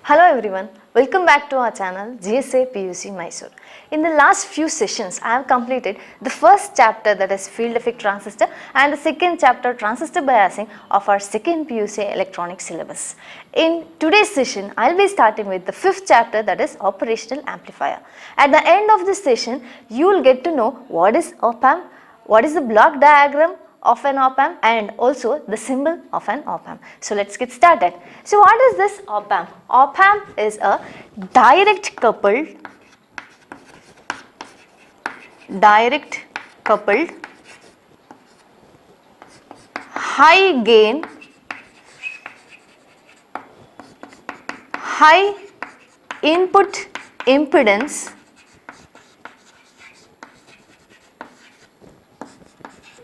Hello everyone, welcome back to our channel gsipucmysuru. In the last few sessions, I have completed the first chapter, that is field effect transistor, and the second chapter, transistor biasing, of our second PUC electronic syllabus. In today's session, I will be starting with the fifth chapter, that is operational amplifier. At the end of this session, you will get to know what is op-amp, what is the block diagram of an op-amp, and also the symbol of an op-amp. So let's get started. So what is this op-amp? Op-amp is a direct coupled high gain, high input impedance,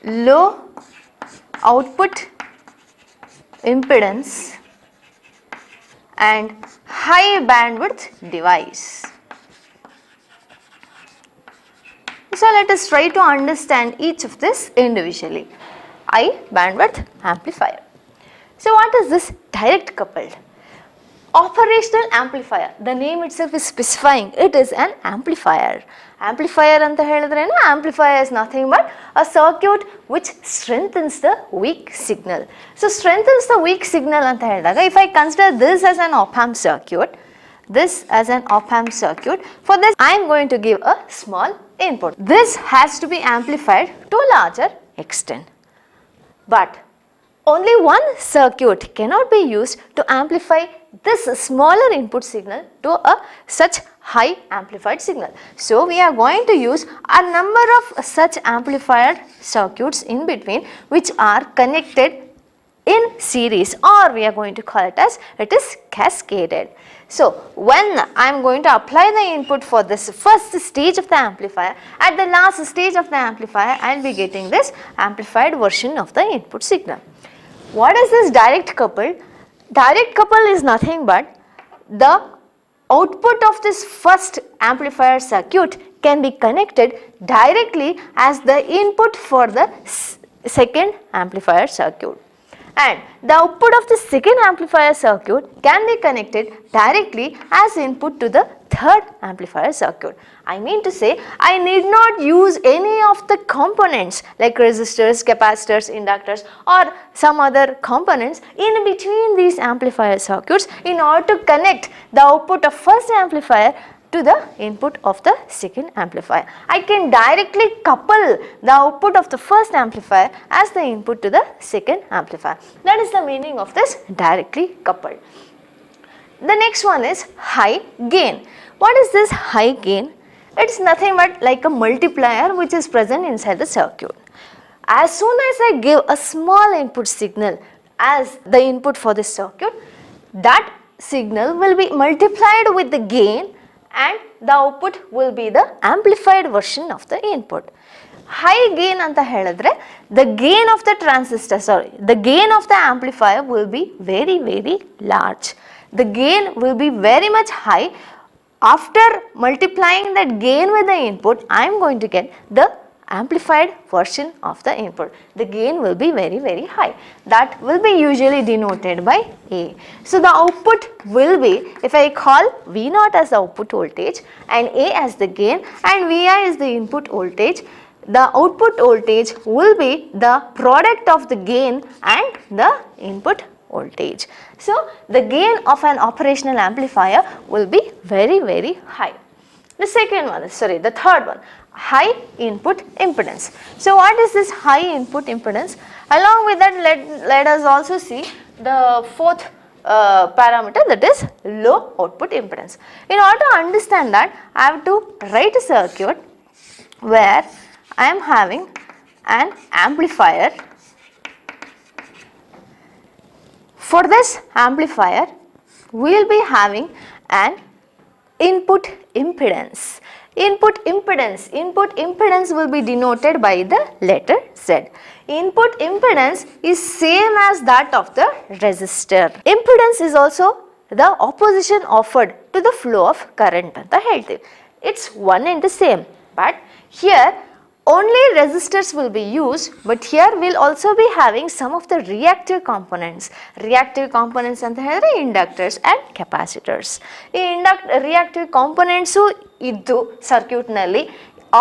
low output impedance and high bandwidth device. So let us try to understand each of this individually. High bandwidth amplifier. So what is this direct coupled? Operational amplifier, the name itself is specifying it is an amplifier. Amplifier anta helidrenu, amplifier is nothing but a circuit which strengthens the weak signal. So strengthens the weak signal anta helidaga, if I consider this as an op-amp circuit, for this I am going to give a small input. This has to be amplified to a larger extent. But only one circuit cannot be used to amplify this smaller input signal to a such high amplified signal. So we are going to use a number of such amplified circuits in between which are connected in series, or we are going to call it as it is cascaded. So when I am going to apply the input for this first stage of the amplifier, at the last stage of the amplifier I will be getting this amplified version of the input signal. What is this direct couple? Direct couple is nothing but the output of this first amplifier circuit can be connected directly as the input for the second amplifier circuit, and the output of the second amplifier circuit can be connected directly as input to the third amplifier circuit. I mean to say, I need not use any of the components like resistors, capacitors, inductors or some other components in between these amplifier circuits in order to connect the output of first amplifier to the input of the second amplifier. I can directly couple the output of the first amplifier as the input to the second amplifier. That is the meaning of this directly coupled. The next one is high gain. What is this high gain? It is nothing but like a multiplier which is present inside the circuit. As soon as I give a small input signal as the input for this circuit, that signal will be multiplied with the gain and the output will be the amplified version of the input. High gain anta helidre, the gain of the gain of the amplifier will be very large. The gain will be very much high. After multiplying that gain with the input, I am going to get the amplified version of the input. The gain will be very high. That will be usually denoted by A. So the output will be, if I call V0 as the output voltage and A as the gain and Vi is the input voltage, the output voltage will be the product of the gain and the input voltage. So the gain of an operational amplifier will be very high. The third one, high input impedance. So what is this high input impedance? Along with that, let us also see the fourth parameter, that is low output impedance. In order to understand that, I have to write a circuit where I am having an amplifier. For this amplifier, we will be having an input impedance. Input impedance will be denoted by the letter Z. Input impedance is same as that of the resistor. Impedance is also the opposition offered to the flow of current anta helteve. It's one and the same, but here only resistors will be used, but here we will also be having some of the reactive components. Reactive components ಅಂತ ಹೇಳಿದ್ರೆ inductors and capacitors. ಈ reactive components ಇದ್ದು ಸರ್ಕ್ಯೂಟ್ನಲ್ಲಿ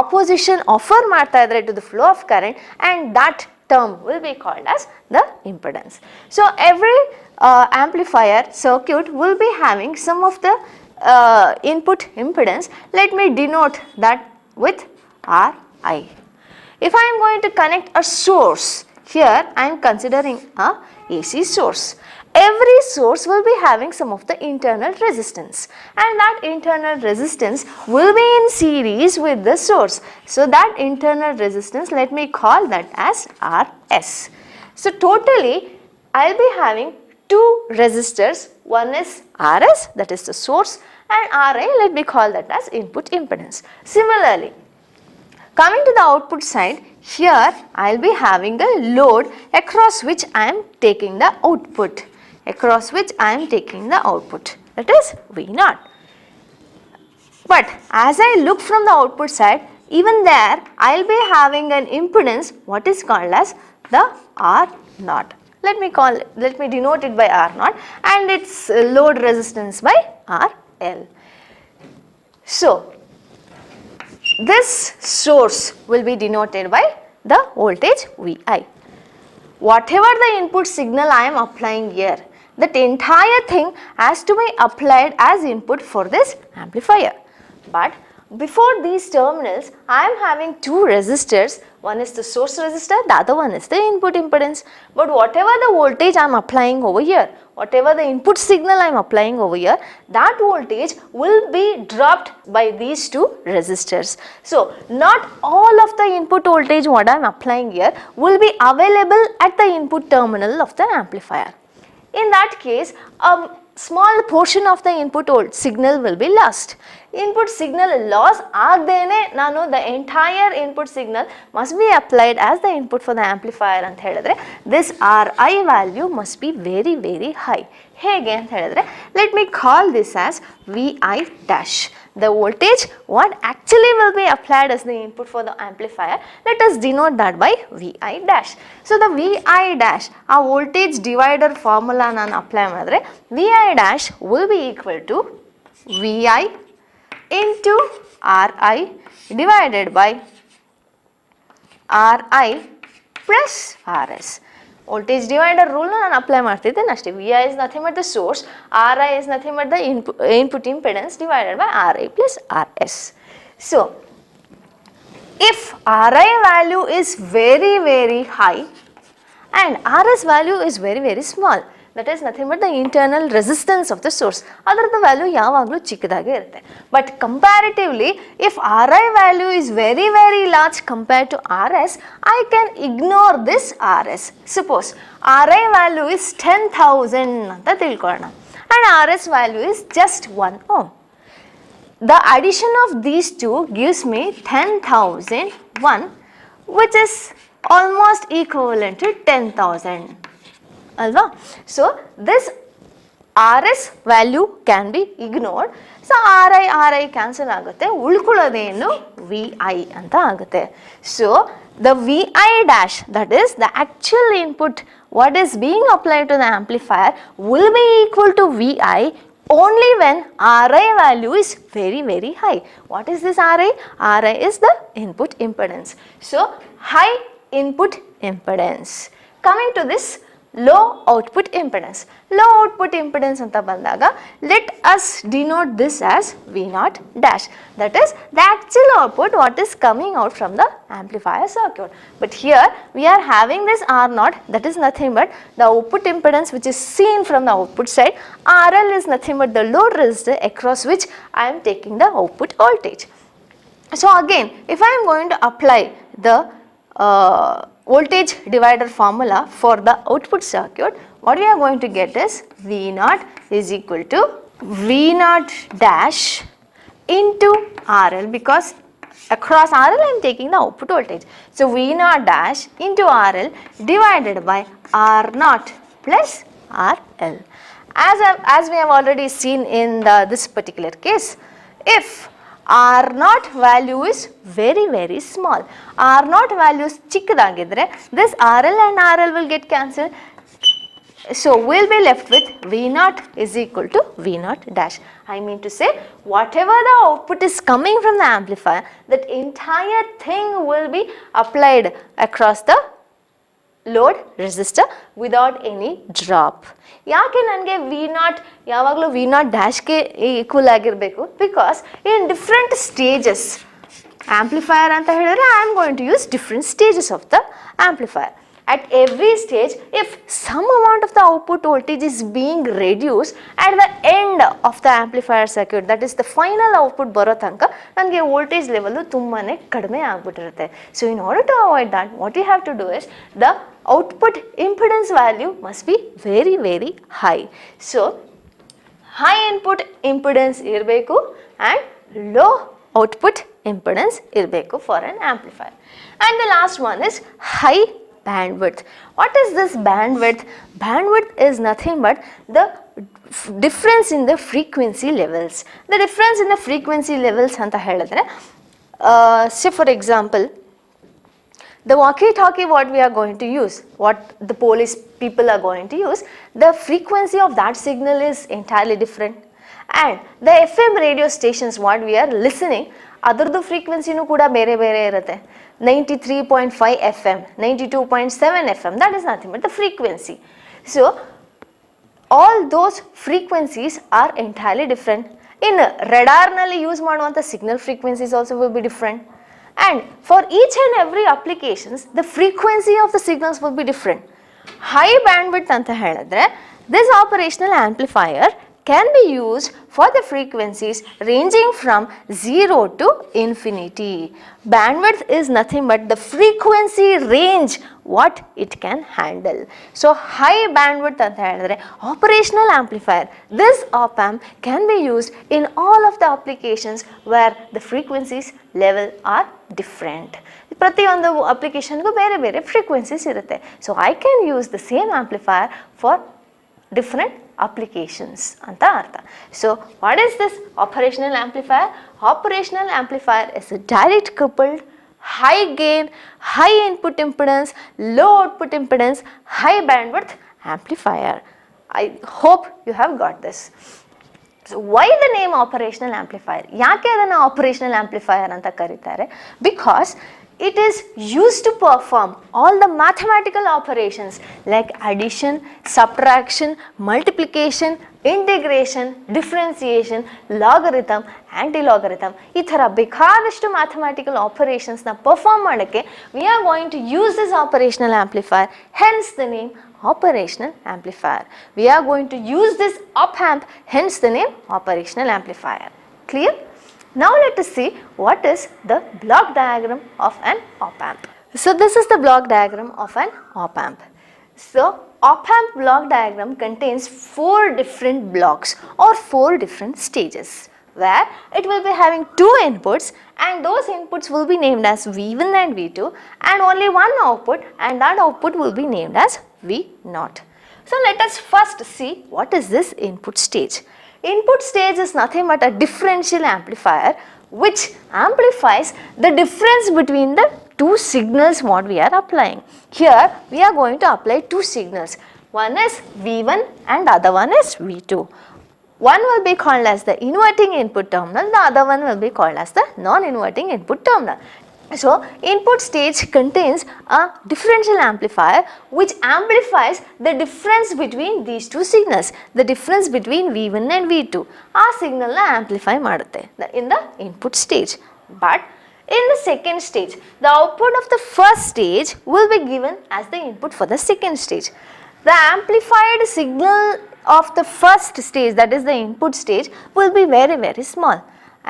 opposition offer ಮಾಡ್ತಾ ಇದ್ರೆ to the flow of current, and that term will be called as the impedance. So every amplifier circuit will be having some of the input impedance. Let me denote that with Ri. If I am going to connect a source, here I am considering a AC source. Every source will be having some of the internal resistance, and that internal resistance will be in series with the source. So that internal resistance, let me call that as Rs. So totally I will be having two resistors. One is Rs, that is the source, and Ra, let me call that as input impedance. Similarly, coming to the output side, here I will be having a load across which I am taking the output. Across which I am taking the output, that is V0. But as I look from the output side, even there I will be having an impedance what is called as the R0. Let me denote it by R0, and its load resistance by RL. So this source will be denoted by the voltage Vi. Whatever the input signal I am applying here, that entire thing has to be applied as input for this amplifier. But before these terminals, I am having two resistors. One is the source resistor, the other one is the input impedance. But whatever the voltage I am applying over here, whatever the input signal I am applying over here, that voltage will be dropped by these two resistors. So not all of the input voltage what I am applying here will be available at the input terminal of the amplifier. In that case, a small portion of the input signal will be lost. Input signal loss agdene nanu the entire input signal must be applied as the input for the amplifier anta helidre this Ri value must be very very high. Hege anta helidre, let me call this as Vi dash. The voltage what actually will be applied as the input for the amplifier, let us denote that by Vi dash. So the Vi dash, a voltage divider formula nanu apply madre, Vi dash will be equal to Vi into Ri divided by Ri plus Rs. Voltage divider rule ನಾನು apply ಮಾಡ್ತಿದ್ದೇನೆ ಅಷ್ಟೇ. Vi is nothing but the source, Ri is nothing but the input impedance divided by Ri plus Rs. So if Ri value is very very high and Rs value is very very small, that is nothing but the internal resistance of the source, ಅದರದ value ಯಾವಾಗಲೂ ಚಿಕ್ಕದಾಗೇ ಇರುತ್ತೆ. But comparatively if Ri value is very very large compared to Rs, I can ignore this Rs. Suppose Ri value is 10,000 ಅಂತ ತಿಳ್ಕೊಳ್ಳೋಣ, and Rs value is just 1 ohm. The addition of these two gives me 10,001, which is almost equivalent to 10,000. Alva? So this Rs value can be ignored. So Ri cancel ಆಗುತ್ತೆ, ಉಳ್ಕೊಳ್ಳೋದೇನು Vi ಅಂತ ಆಗುತ್ತೆ. So the Vi dash, that is the actual input what is being applied to the amplifier, will be equal to Vi only when Ri value is very very high. What is this Ri? Ri is the input impedance. So high input impedance. Coming to this low output impedance. Low output impedance anta bandaga, let us denote this as V0 dash. That is the actual output what is coming out from the amplifier circuit. But here we are having this R0, that is nothing but the output impedance which is seen from the output side. RL is nothing but the load resistor across which I am taking the output voltage. So again, if I am going to apply the voltage divider formula for the output circuit, what we are going to get is V0 is equal to V0 dash into RL, because across RL I am taking the output voltage. So V0 dash into RL divided by R0 plus RL. As we have already seen in this particular case, if R0 value is very very small. R0 value is ಚಿಕ್ಕದಾಗಿದ್ರೆ this RL and RL will get cancelled. So we'll be left with V0 is equal to V0 dash. I mean to say, whatever the output is coming from the amplifier, that entire thing will be applied across the load resistor without any drop. ಯಾಕೆ ನನಗೆ V0 ಯಾವಾಗಲೂ V0 ಡ್ಯಾಶ್ಗೆ equal ಆಗಿರಬೇಕು? Because in different stages amplifier ಅಂತ ಹೇಳಿದ್ರೆ I am going to use different stages of the amplifier. At every stage, if some amount of the output voltage is being reduced at the end of the amplifier circuit, that is the final output baro thanka nange voltage level tumbane kadime aagbiಟ್ಟಿರುತ್ತೆ. So in order to avoid that, what you have to do is the output impedance value must be very very high. So high input impedance irbeku and low output impedance irbeku for an amplifier. And the last one is high bandwidth. What is this bandwidth? Bandwidth is nothing but the difference in the frequency levels. The difference in the frequency levels anta helidre, say for example, the walkie-talkie what we are going to use, what the police people are going to use, the frequency of that signal is entirely different. And the FM radio stations what we are listening, ಅದರದ್ದು ಫ್ರೀಕ್ವೆನ್ಸಿನೂ ಕೂಡ ಬೇರೆ ಬೇರೆ ಇರುತ್ತೆ. 93.5 FM, 92.7 FM, that is nothing but the frequency. So all those frequencies are entirely different. In radarನಲ್ಲಿ use ಮಾಡುವಂಥ signal frequencies also will be different. And for each and every applications, the frequency of the signals will be different. High bandwidth ಅಂತ ಹೇಳಿದ್ರೆ, this operational amplifier can be used for the frequencies ranging from 0 to infinity. Bandwidth is nothing but the frequency range what it can handle. So high bandwidth anta helidre operational amplifier, this op amp can be used in all of the applications where the frequencies level are different. ಪ್ರತಿಯೊಂದು ಅಪ್ಲಿಕೇಶನ್ಗೂ ಬೇರೆ ಬೇರೆ frequencies ಇರುತ್ತೆ. So I can use the same amplifier for different applications anta artha. So what is this operational amplifier? Operational amplifier is a direct coupled high gain, high input impedance, low output impedance, high bandwidth amplifier. I hope you have got this. So why the name operational amplifier? ಯಾಕೆ ಅದನ್ನು operational amplifier ಅಂತ ಕರೀತಾರೆ? Because it is used to perform all the mathematical operations like addition, subtraction, multiplication, integration, differentiation, logarithm, anti-logarithm. ಈ ಥರ ಬೇಕಾದಷ್ಟು mathematical operations ನ perform ಮಾಡೋಕ್ಕೆ we are going to use this operational amplifier, hence the name operational amplifier. We are going to use this op amp, hence the name operational amplifier. Clear? Now let us see what is the block diagram of an op amp. So this is the block diagram of an op amp. So op amp block diagram contains 4 different blocks or 4 different stages, where it will be having 2 inputs and those inputs will be named as V1 and V2, and only one output, and that output will be named as V0. So let us first see what is this input stage. Input stage is nothing but a differential amplifier which amplifies the difference between the 2 signals what we are applying. Here we are going to apply 2 signals. One is V1 and other one is V2. One will be called as the inverting input terminal, the other one will be called as the non-inverting input terminal. So input stage contains a differential amplifier which amplifies the difference between these 2 signals, the difference between V1 and V2. Our signal na amplify madutte in the input stage. But in the second stage, the output of the first stage will be given as the input for the second stage. The amplified signal of the first stage, that is the input stage, will be very very small,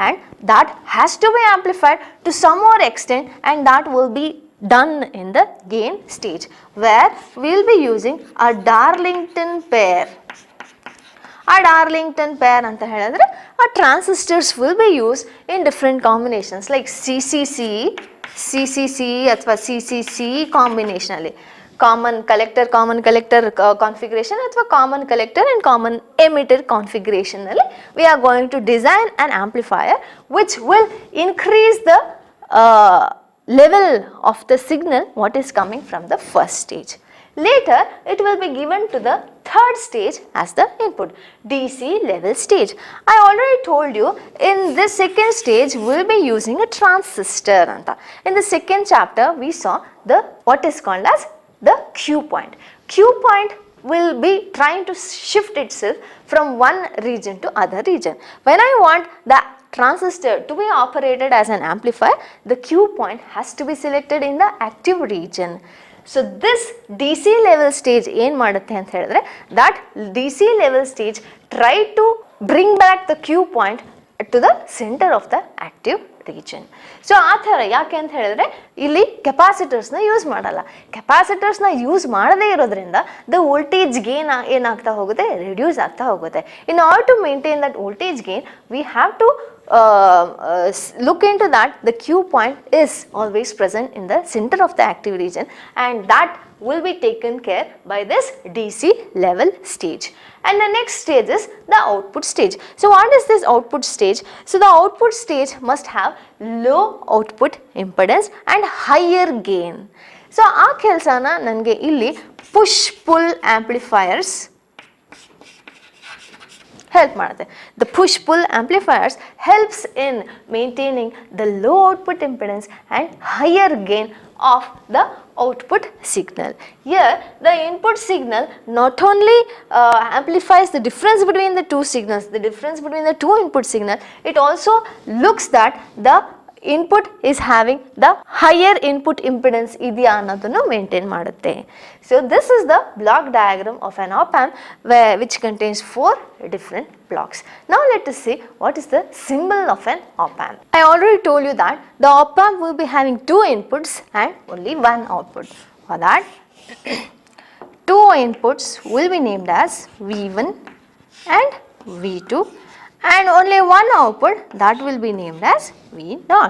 and that has to be amplified to some more extent, and that will be done in the gain stage, where we will be using a Darlington pair. A Darlington pair anta helidre a transistors will be used in different combinations like CCC athwa CCC combination alli. common collector configuration ಅಥವಾ common collector and common emitter configuration ನಲ್ಲಿ we are going to design an amplifier which will increase the level of the signal what is coming from the first stage. Later, it will be given to the third stage as the input, DC level stage. I already told you in this second stage we will be using a transistor. In the second chapter, we saw the what is called as the Q point. Q point will be trying to shift itself from one region to other region. When I want the transistor to be operated as an amplifier, the Q point has to be selected in the active region. So this DC level stage ಏನು ಮಾಡುತ್ತೆ ಅಂತ ಹೇಳಿದ್ರೆ that DC level stage try to bring back the Q point to the center of the active region. So ಆ ಥರ ಯಾಕೆ ಅಂತ ಹೇಳಿದ್ರೆ ಇಲ್ಲಿ ಕೆಪಾಸಿಟರ್ಸ್ನ ಯೂಸ್ ಮಾಡಲ್ಲ. ಕೆಪಾಸಿಟರ್ಸ್ನ ಯೂಸ್ ಮಾಡದೇ ಇರೋದ್ರಿಂದ ದ ವೋಲ್ಟೇಜ್ ಗೇನ್ ಏನಾಗ್ತಾ ಹೋಗುತ್ತೆ, ರಿಡ್ಯೂಸ್ ಆಗ್ತಾ ಹೋಗುತ್ತೆ. In order to maintain that voltage gain we have to look into that the Q point is always present in the center of the active region, and that will be taken care by this DC level stage. And the next stage is the output stage. So what is this output stage? So the output stage must have low output impedance and higher gain. So ಆ ಕೆಲಸನ ನನಗೆ ಇಲ್ಲಿ push pull amplifiers help ಮಾಡುತ್ತೆ. The push pull amplifiers helps in maintaining the low output impedance and higher gain of the output signal. Here the input signal not only amplifies the difference between the two signals, the difference between the two input signal, it also looks that the input is having the higher input impedance ಇದೆಯಾ ಅನ್ನೋದನ್ನು maintain ಮಾಡುತ್ತೆ. So this is the block diagram of an op-amp which contains 4 different blocks. Now let us see what is the symbol of an op-amp. I already told you that the op-amp will be having 2 inputs and only 1 output. For that 2 inputs will be named as V1 and V2, and only 1 output that will be named as V0.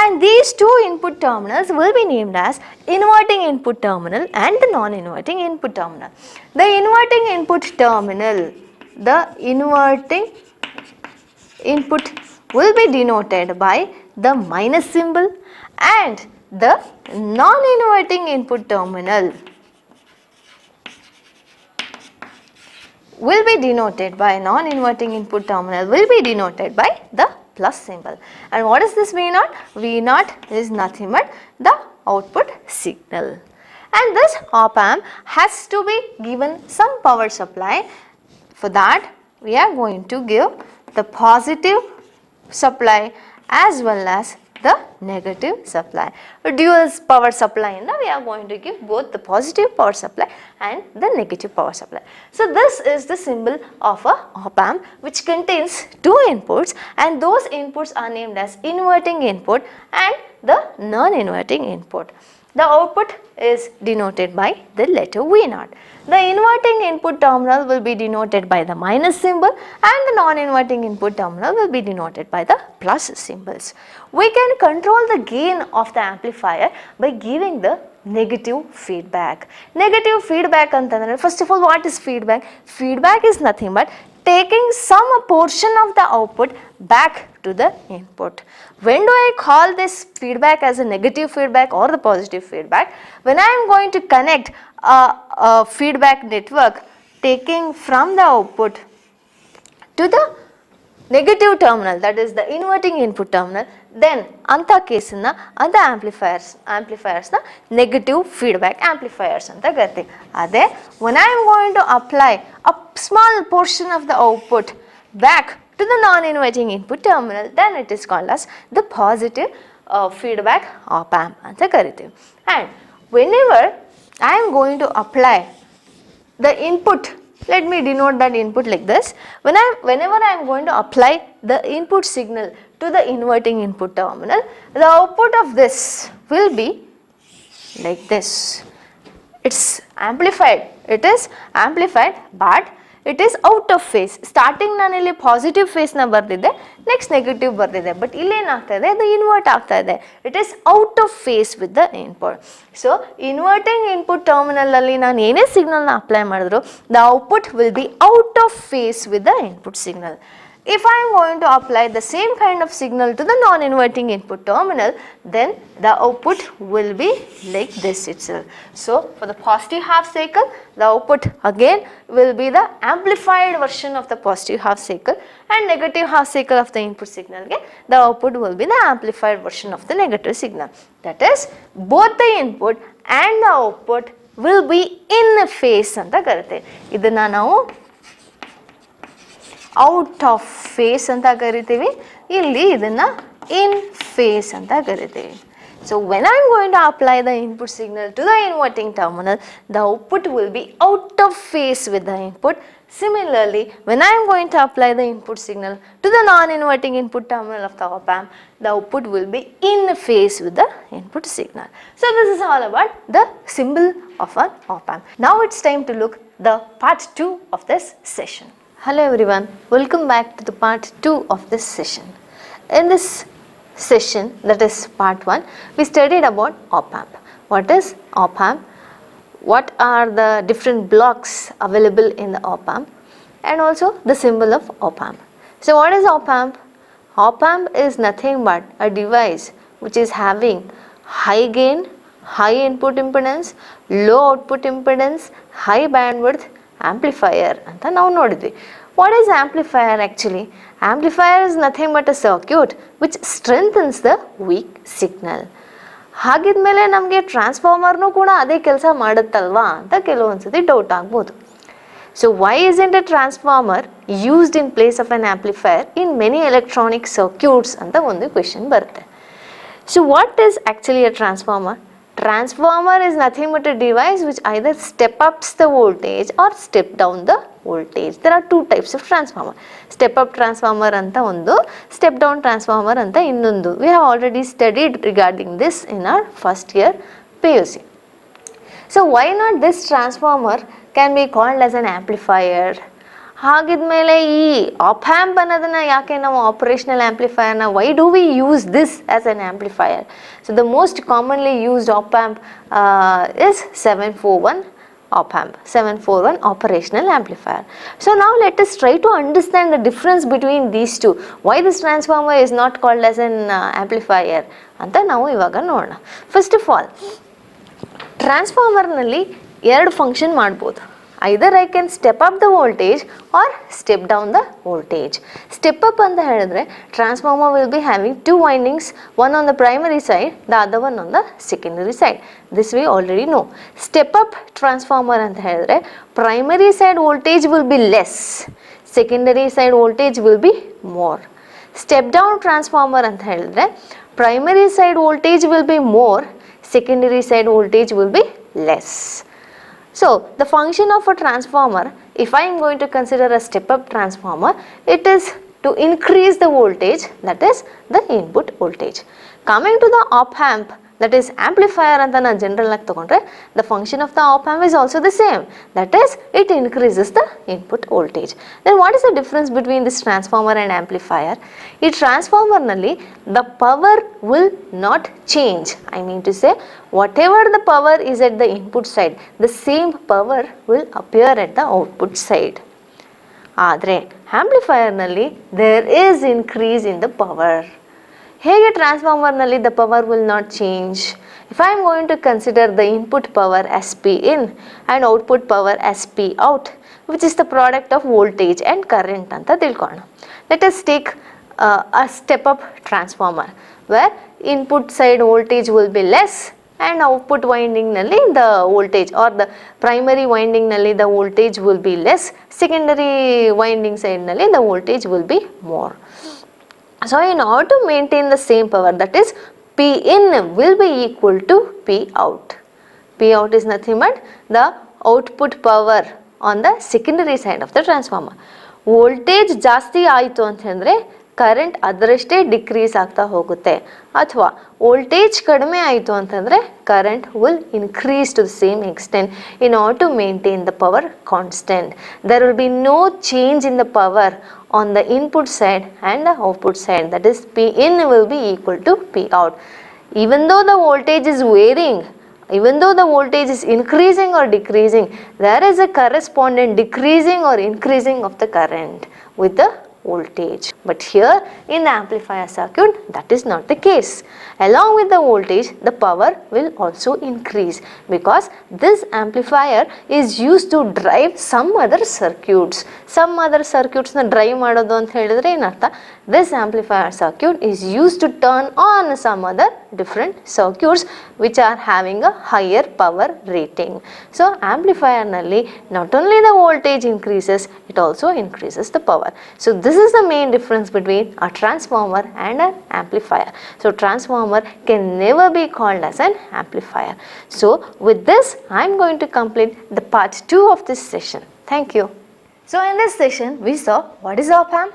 And these 2 input terminals will be named as inverting input terminal and the non-inverting input terminal. The inverting input terminal, the inverting input will be denoted by the minus symbol, and the non-inverting input terminal will be denoted by non-inverting input terminal will be denoted by the plus symbol. And what is this V0? V0 is nothing but the output signal. And this op-amp has to be given some power supply. For that we are going to give the positive supply as well as the negative supply. A dual power supply, we are going to give both the positive power supply and the negative power supply. So this is the symbol of a op-amp which contains 2 inputs, and those inputs are named as inverting input and the non-inverting input. The output is denoted by the letter V0. The inverting input terminal will be denoted by the minus symbol, and the non-inverting input terminal will be denoted by the plus symbols. We can control the gain of the amplifier by giving the negative feedback. Negative feedback antandre, first of all, what is feedback? Feedback is nothing but taking some portion of the output back to the input. When do I call this feedback as a negative feedback or the positive feedback? When I am going to connect a feedback network taking from the output to the negative terminal, that is the inverting input terminal, then anta ಕೇಸನ್ನ the amplifiers na negative feedback amplifiers anta ಕರಿತೀವಿ. ಅದೇ when I am going to apply a small portion of the output back to the non-inverting input terminal, then it is called as the positive feedback op-amp anta ಕರಿತೀವಿ. And whenever I am going to apply the input, let me denote that input like this. Whenever I am going to apply the input signal to the inverting input terminal, the output of this will be like this. It's amplified. It is amplified, but it is out of phase. Starting ನಾನು ಇಲ್ಲಿ positive ಫೇಸ್ನ ಬರೆದಿದ್ದೆ, next negative ಬರೆದಿದೆ, but ಇಲ್ಲೇನಾಗ್ತಾ ಇದೆ, ಅದು invert ಆಗ್ತಾ ಇದೆ. It is out of phase with the input. So inverting input ಟರ್ಮಿನಲಲ್ಲಿ ನಾನು ಏನೇ ಸಿಗ್ನಲ್ನ ಅಪ್ಲೈ ಮಾಡಿದ್ರು, the output will be out of phase with the input signal. If I am going to apply the same kind of signal to the non-inverting input terminal, then the output will be like this itself. So for the positive half cycle, the output again will be the amplified version of the positive half cycle, and negative half cycle of the input signal, again the output will be the amplified version of the negative signal. That is, both the input and the output will be in phase anta karutte. Idanna ನಾವು out of phase ಅಂತ ಕರಿತೀವಿ, ಇಲ್ಲಿ ಇದನ್ನು in phase ಅಂತ ಕರಿತೀವಿ. So when I am going to apply the input signal to the inverting terminal, the output will be out of phase with the input. Similarly, when I am going to apply the input signal to the non-inverting input terminal of the op-amp, the output will be in phase with the input signal. So this is all about the symbol of an op-amp. Now it's time to look the part 2 of this session. Hello everyone, welcome back to the part 2 of this session. In this session, that is part 1, we studied about op-amp. What is op-amp? What are the different blocks available in the op-amp? And also the symbol of op-amp. So what is op-amp? Op-amp is nothing but a device which is having high gain, high input impedance, low output impedance, high bandwidth, amplifier anta ನಾವು ನೋಡಿದ್ವಿ. What is amplifier actually? Amplifier is nothing but a circuit which strengthens the weak signal. ಹಾಗಿದ್ಮೇಲೆ ನಮಗೆ ಟ್ರಾನ್ಸ್ಫಾರ್ಮರ್ನೂ ಕೂಡ ಅದೇ ಕೆಲಸ ಮಾಡುತ್ತಲ್ವಾ ಅಂತ ಕೆಲವೊಂದ್ಸತಿ doubt ಆಗ್ಬೋದು. So why isn't a transformer used in place of an amplifier in many electronic circuits ಅಂತ ಒಂದು question ಬರುತ್ತೆ. So what is actually a transformer? Transformer is nothing but a device which either step ups the voltage or step down the voltage. There are two types of transformer. Step up transformer anta ondu, step down transformer anta innondu. We have already studied regarding this in our first year PUC. So why not this transformer can be called as an amplifier? ಹಾಗಿದ್ಮೇಲೆ ಈ op-amp ಅನ್ನೋದನ್ನು ಯಾಕೆ ನಾವು operational ಆಂಪ್ಲಿಫೈಯರ್ನ why do we use this as an amplifier? So the most commonly used op-amp is 741 op-amp, 741 operational amplifier. So now let us try to understand the difference between these two. Why this transformer is not called as an amplifier ಅಂತ ನಾವು ಇವಾಗ ನೋಡೋಣ. First of all, ಟ್ರಾನ್ಸ್ಫಾರ್ಮರ್ನಲ್ಲಿ ಎರಡು function ಮಾಡ್ಬೋದು. Either I can step up the voltage or step down the voltage. Step up anta helidre transformer will be having two windings, one on the primary side, the other one on the secondary side. This we already know. Step up transformer anta helidre primary side voltage will be less, secondary side voltage will be more. Step down transformer anta helidre primary side voltage will be more, secondary side voltage will be less. So the function of a transformer, if I am going to consider a step up transformer, it is to increase the voltage, that is the input voltage. Coming to the op-amp, that is amplifier anta na general ಆಗಿ ತಗೊಂಡ್ರೆ, the function of the op-amp is also the same, that is it increases the input voltage. Then what is the difference between this transformer and amplifier? ಈ transformer ನಲ್ಲಿ the power will not change. I mean to say, whatever the power is at the input side, the same power will appear at the output side. ಆದರೆ amplifier ನಲ್ಲಿ there is increase in the power. ಹೇಗೆ ಟ್ರಾನ್ಸ್ಫಾರ್ಮರ್ನಲ್ಲಿ the power will not change? If I am going to consider the input power S P in and output power S P out, which is the product of voltage and current ಅಂತ ತಿಳ್ಕೊಳ್ಳೋಣ. Let us take a step up transformer where input side voltage will be less and output ವೈಂಡಿಂಗ್ನಲ್ಲಿ the voltage or the primary ವೈಂಡಿಂಗ್ನಲ್ಲಿ the voltage will be less, secondary winding ಸೈಡ್ನಲ್ಲಿ the voltage will be more. So in order to maintain the same power, that is P in will be equal to P out. P out is nothing but the output power on the secondary side of the transformer. Voltage ಜಾಸ್ತಿ ಆಯಿತು ಅಂತಂದರೆ current ಅದರಷ್ಟೇ decrease ಆಗ್ತಾ ಹೋಗುತ್ತೆ. ಅಥವಾ voltage ಕಡಿಮೆ ಆಯಿತು ಅಂತಂದರೆ current will increase to the same extent in order to maintain the power constant. There will be no change in the power on the input side and the output side, that is P in will be equal to P out. Even though the voltage is varying, even though the voltage is increasing or decreasing, there is a corresponding decreasing or increasing of the current with the voltage. But here in the amplifier circuit, that is not the case. Along with the voltage, the power will also increase because this amplifier is used to drive some other circuits. Some other circuits na drive ಮಾಡೋದು ಅಂತ ಹೇಳಿದ್ರೆ ಏನರ್ಥ? This amplifier circuit is used to turn on some other different circuits which are having a higher power rating. So amplifier ನಲ್ಲಿ not only the voltage increases, it also increases the power. So this is the main difference between a transformer and an amplifier. So transformer can never be called as an amplifier. So with this, I am going to complete the part 2 of this session. Thank you. So in this session, we saw what is op-amp,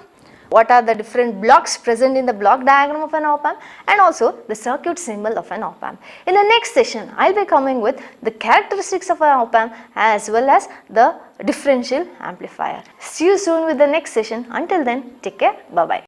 what are the different blocks present in the block diagram of an op-amp, and also the circuit symbol of an op-amp. In the next session, I'll be coming with the characteristics of an op-amp as well as the differential amplifier. See you soon with the next session. Until then, take care. Bye-bye.